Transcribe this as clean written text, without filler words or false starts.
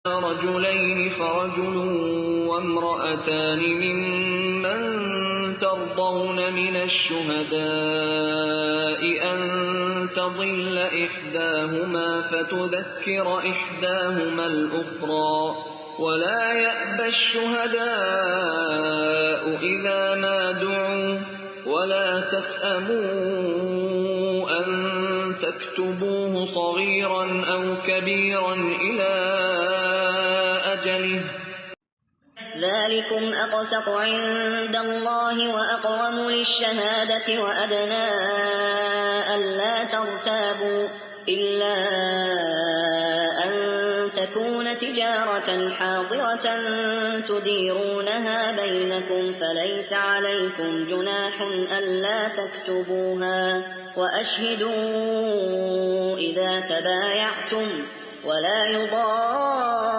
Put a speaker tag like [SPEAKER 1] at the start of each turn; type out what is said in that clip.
[SPEAKER 1] رجلين فرجل وامرأتان ممن ترضون من الشهداء أن تضل إحداهما فتذكر إحداهما الأخرى ولا يأبى الشهداء إذا ما دعوا ولا تسأموا أن تكتبوه صغيرا أو كبيرا إلى أجله
[SPEAKER 2] ذلكم أقسط عند الله وأقوم للشهادة وأدنى ألا ترتابوا إلا أن تكون تجارة حاضرة تديرونها بينكم فليس عليكم جناح ألا تكتبوها وأشهدوا إذا تبايعتم ولا يضار